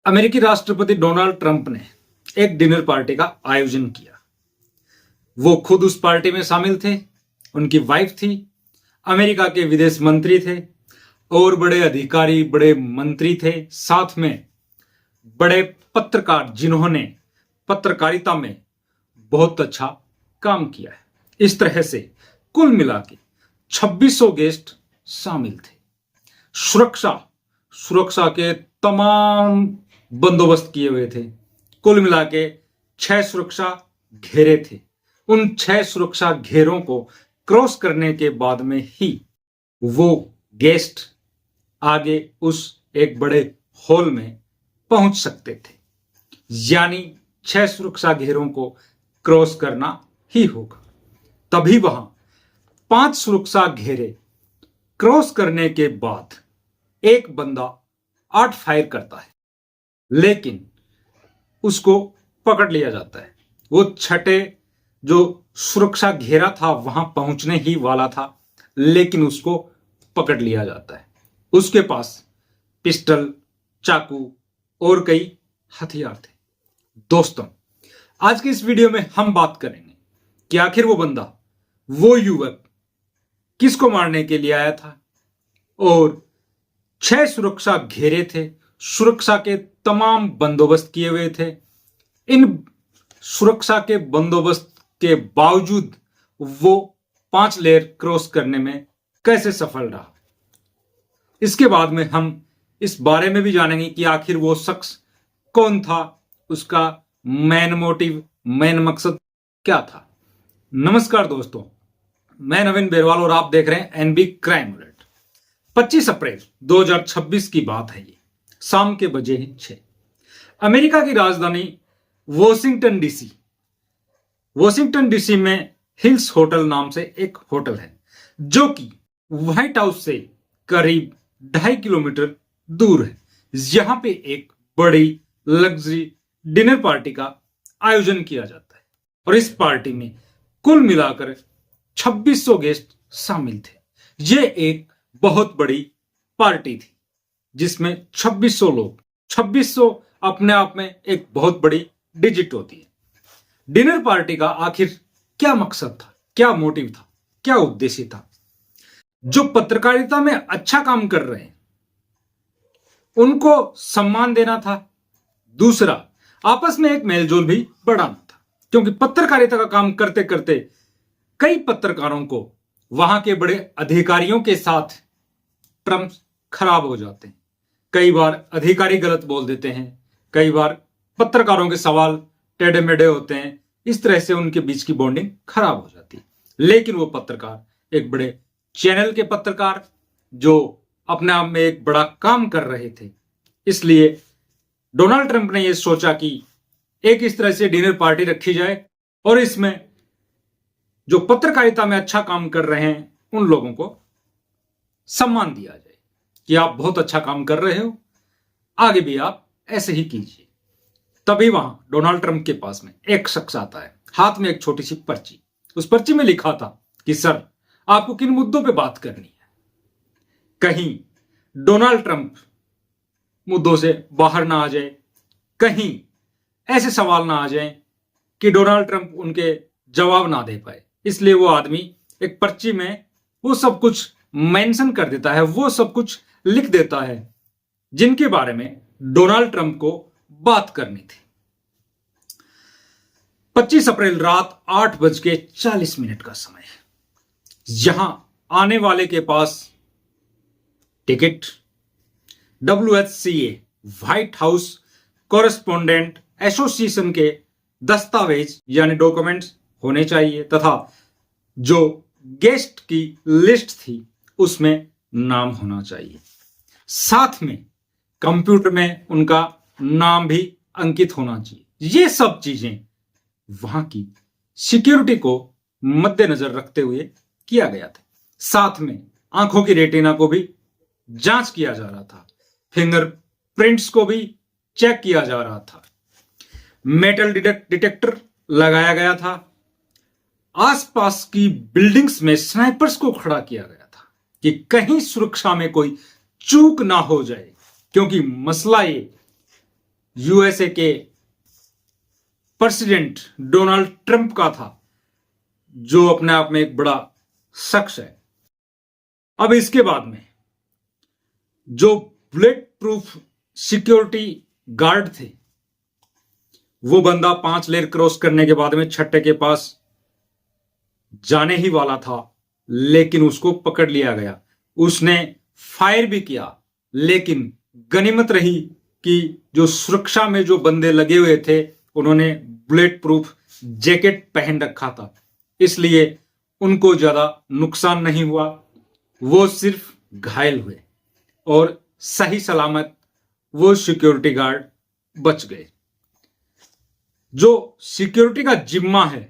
अमेरिकी राष्ट्रपति Donald Trump ने एक डिनर पार्टी का आयोजन किया। वो खुद उस पार्टी में शामिल थे, उनकी वाइफ थी, अमेरिका के विदेश मंत्री थे और बड़े अधिकारी, बड़े मंत्री थे, साथ में बड़े पत्रकार जिन्होंने पत्रकारिता में बहुत अच्छा काम किया है। इस तरह से कुल मिला के 2600 गेस्ट शामिल थे। सुरक्षा के तमाम बंदोबस्त किए हुए थे। कुल मिला के 6 सुरक्षा घेरे थे। उन 6 सुरक्षा घेरों को क्रॉस करने के बाद में ही वो गेस्ट आगे उस एक बड़े हॉल में पहुंच सकते थे। यानी 6 सुरक्षा घेरों को क्रॉस करना ही होगा। तभी वहां 5 सुरक्षा घेरे क्रॉस करने के बाद एक बंदा 8 फायर करता है, लेकिन उसको पकड़ लिया जाता है। वो छठे जो सुरक्षा घेरा था वहां पहुंचने ही वाला था, लेकिन उसको पकड़ लिया जाता है। उसके पास पिस्टल, चाकू और कई हथियार थे। दोस्तों, आज की इस वीडियो में हम बात करेंगे कि आखिर वो बंदा, वो युवक किसको मारने के लिए आया था और 6 सुरक्षा घेरे थे, सुरक्षा के तमाम बंदोबस्त किए हुए थे। इन सुरक्षा के बंदोबस्त के बावजूद वो 5 लेयर क्रॉस करने में कैसे सफल रहा। इसके बाद में हम इस बारे में भी जानेंगे कि आखिर वो शख्स कौन था, उसका मेन मोटिव, मेन मकसद क्या था। नमस्कार दोस्तों, मैं नवीन बेरवाल और आप देख रहे हैं एनबी क्राइम अलर्ट। 25 अप्रैल 2026 की बात है। ये शाम के बजे हैं 6। अमेरिका की राजधानी वॉशिंगटन डीसी में हिल्स होटल नाम से एक होटल है, जो कि व्हाइट हाउस से करीब 2.5 किलोमीटर दूर है। यहां पे एक बड़ी लग्जरी डिनर पार्टी का आयोजन किया जाता है और इस पार्टी में कुल मिलाकर 2600 गेस्ट शामिल थे। ये एक बहुत बड़ी पार्टी थी जिसमें 2600 लोग, 2600 अपने आप में एक बहुत बड़ी डिजिट होती है। डिनर पार्टी का आखिर क्या मकसद था, क्या मोटिव था, क्या उद्देश्य था? जो पत्रकारिता में अच्छा काम कर रहे हैं उनको सम्मान देना था। दूसरा, आपस में एक मेलजोल भी बढ़ाना था, क्योंकि पत्रकारिता का काम करते करते कई पत्रकारों को वहां के बड़े अधिकारियों के साथ टर्म्स खराब हो जाते हैं। कई बार अधिकारी गलत बोल देते हैं, कई बार पत्रकारों के सवाल टेढ़े मेढ़े होते हैं। इस तरह से उनके बीच की बॉन्डिंग खराब हो जाती है। लेकिन वो पत्रकार, एक बड़े चैनल के पत्रकार जो अपने आप में एक बड़ा काम कर रहे थे, इसलिए डोनाल्ड ट्रंप ने यह सोचा कि एक इस तरह से डिनर पार्टी रखी जाए और इसमें जो पत्रकारिता में अच्छा काम कर रहे हैं उन लोगों को सम्मान दिया जाए कि आप बहुत अच्छा काम कर रहे हो, आगे भी आप ऐसे ही कीजिए। तभी वहां डोनाल्ड ट्रंप के पास में एक शख्स आता है, हाथ में एक छोटी सी पर्ची। उस पर्ची में लिखा था कि सर, आपको किन मुद्दों पे बात करनी है। कहीं डोनाल्ड ट्रंप मुद्दों से बाहर ना आ जाए, कहीं ऐसे सवाल ना आ जाए कि डोनाल्ड ट्रंप उनके जवाब ना दे पाए। इसलिए वो आदमी एक पर्ची में वो सब कुछ मेंशन कर देता है, वो सब कुछ लिख देता है जिनके बारे में डोनाल्ड ट्रंप को बात करनी थी। 25 अप्रैल रात 8:40 का समय है। यहां आने वाले के पास ticket, WHCA White House correspondent association के दस्तावेज यानी डॉक्यूमेंट्स होने चाहिए, तथा जो गेस्ट की लिस्ट थी उसमें नाम होना चाहिए। साथ में कंप्यूटर में उनका नाम भी अंकित होना चाहिए। ये सब चीजें वहां की सिक्योरिटी को मद्देनजर रखते हुए किया गया था। साथ में आंखों की रेटिना को भी जांच किया जा रहा था, फिंगरप्रिंट्स को भी चेक किया जा रहा था, मेटल डिटेक्टर लगाया गया था। आसपास की बिल्डिंग्स में स्नाइपर्स को खड़ा किया गया था कि कहीं सुरक्षा में कोई चूक ना हो जाए, क्योंकि मसला ये यूएसए के प्रेसिडेंट डोनाल्ड ट्रंप का था, जो अपने आप में एक बड़ा शख्स है। अब इसके बाद में जो बुलेट प्रूफ सिक्योरिटी गार्ड थे, वो बंदा 5 लेयर क्रॉस करने के बाद में छठे के पास जाने ही वाला था, लेकिन उसको पकड़ लिया गया। उसने फायर भी किया, लेकिन गनीमत रही कि जो सुरक्षा में जो बंदे लगे हुए थे उन्होंने बुलेट प्रूफ जैकेट पहन रखा था, इसलिए उनको ज्यादा नुकसान नहीं हुआ। वो सिर्फ घायल हुए और सही सलामत वो सिक्योरिटी गार्ड बच गए। जो सिक्योरिटी का जिम्मा है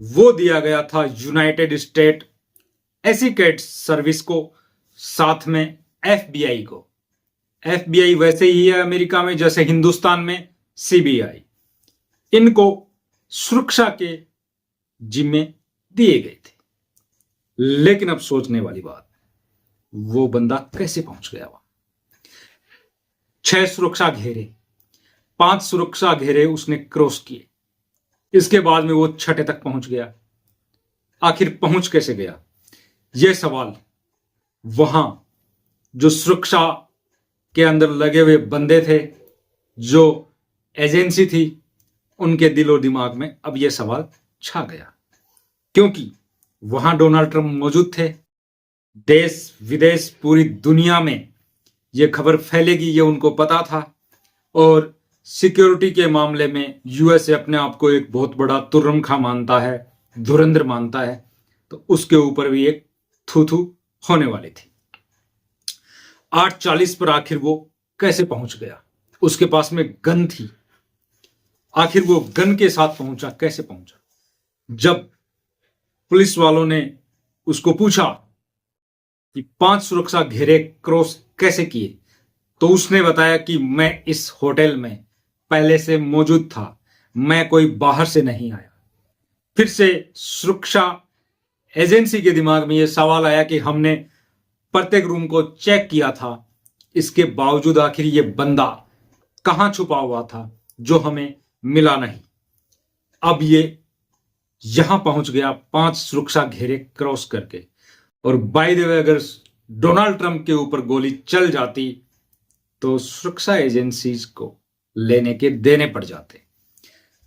वो दिया गया था यूनाइटेड स्टेट एसिकेट सर्विस को, साथ में एफबीआई को। एफबीआई वैसे ही है अमेरिका में जैसे हिंदुस्तान में सीबीआई। इनको सुरक्षा के जिम्मे दिए गए थे। लेकिन अब सोचने वाली बात, वो बंदा कैसे पहुंच गया वहां? 6 सुरक्षा घेरे, 5 सुरक्षा घेरे उसने क्रॉस किए। इसके बाद में वो छठे तक पहुंच गया। आखिर पहुंच कैसे गया, यह सवाल वहां जो सुरक्षा के अंदर लगे हुए बंदे थे, जो एजेंसी थी, उनके दिलो दिमाग में अब यह सवाल छा गया। क्योंकि वहां डोनाल्ड ट्रंप मौजूद थे। देश विदेश पूरी दुनिया में यह खबर फैलेगी, ये उनको पता था। और सिक्योरिटी के मामले में यूएसए अपने आप को एक बहुत बड़ा तुर्रमखा मानता है, धुरंधर मानता है, तो उसके ऊपर भी एक थू थू होने वाली थी। 8:40 पर आखिर वो कैसे पहुंच गया? उसके पास में गन थी। आखिर वो गन के साथ पहुंचा, कैसे पहुंचा? जब पुलिस वालों ने उसको पूछा कि 5 सुरक्षा घेरे क्रॉस कैसे किए, तो उसने बताया कि मैं इस होटल में पहले से मौजूद था, मैं कोई बाहर से नहीं आया। फिर से सुरक्षा एजेंसी के दिमाग में यह सवाल आया कि हमने प्रत्येक रूम को चेक किया था, इसके बावजूद आखिर ये बंदा कहां छुपा हुआ था जो हमें मिला नहीं। अब ये यहां पहुंच गया 5 सुरक्षा घेरे क्रॉस करके। और बाय द वे, अगर डोनाल्ड ट्रंप के ऊपर गोली चल जाती तो सुरक्षा एजेंसीज को लेने के देने पड़ जाते।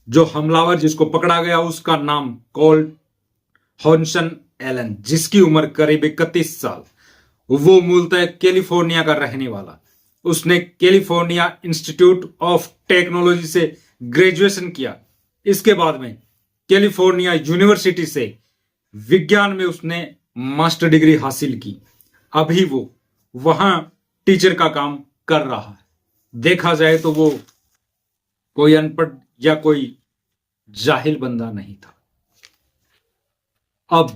जो हमलावर जिसको पकड़ा गया उसका नाम कोल्ट हॉनसन एलन, जिसकी उम्र करीब 31 साल। वो मूलतः कैलिफोर्निया का रहने वाला। उसने कैलिफोर्निया इंस्टीट्यूट ऑफ टेक्नोलॉजी से ग्रेजुएशन किया। इसके बाद में कैलिफोर्निया यूनिवर्सिटी से विज्ञान में उसने मास्टर डिग्री हासिल की। अभी वो वहां टीचर का काम कर रहा है। देखा जाए तो वो कोई अनपढ़ या कोई जाहिल बंदा नहीं था। अब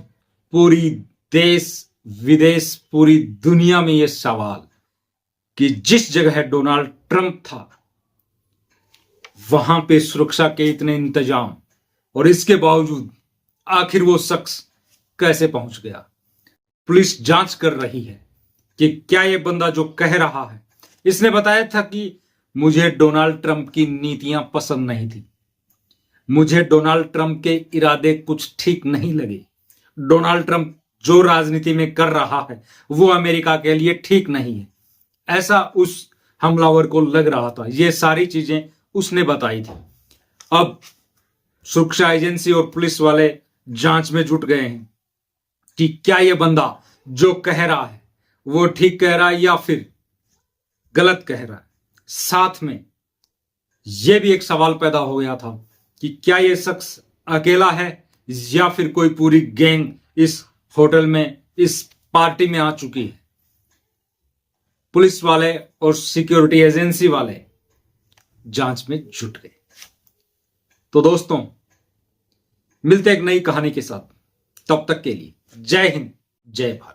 पूरी देश विदेश पूरी दुनिया में यह सवाल कि जिस जगह डोनाल्ड ट्रंप था वहां पे सुरक्षा के इतने इंतजाम, और इसके बावजूद आखिर वो शख्स कैसे पहुंच गया? पुलिस जांच कर रही है कि क्या यह बंदा जो कह रहा है, इसने बताया था कि मुझे डोनाल्ड ट्रंप की नीतियां पसंद नहीं थी, मुझे डोनाल्ड ट्रंप के इरादे कुछ ठीक नहीं लगे, डोनाल्ड ट्रंप जो राजनीति में कर रहा है वो अमेरिका के लिए ठीक नहीं है, ऐसा उस हमलावर को लग रहा था। ये सारी चीजें उसने बताई थी। अब सुरक्षा एजेंसी और पुलिस वाले जांच में जुट गए हैं कि क्या यह बंदा जो कह रहा है वो ठीक कह रहा है या फिर गलत कह रहा है। साथ में यह भी एक सवाल पैदा हो गया था कि क्या यह शख्स अकेला है या फिर कोई पूरी गैंग इस होटल में, इस पार्टी में आ चुकी है। पुलिस वाले और सिक्योरिटी एजेंसी वाले जांच में जुट गए। तो दोस्तों, मिलते एक नई कहानी के साथ, तब तक के लिए जय हिंद, जय भारत।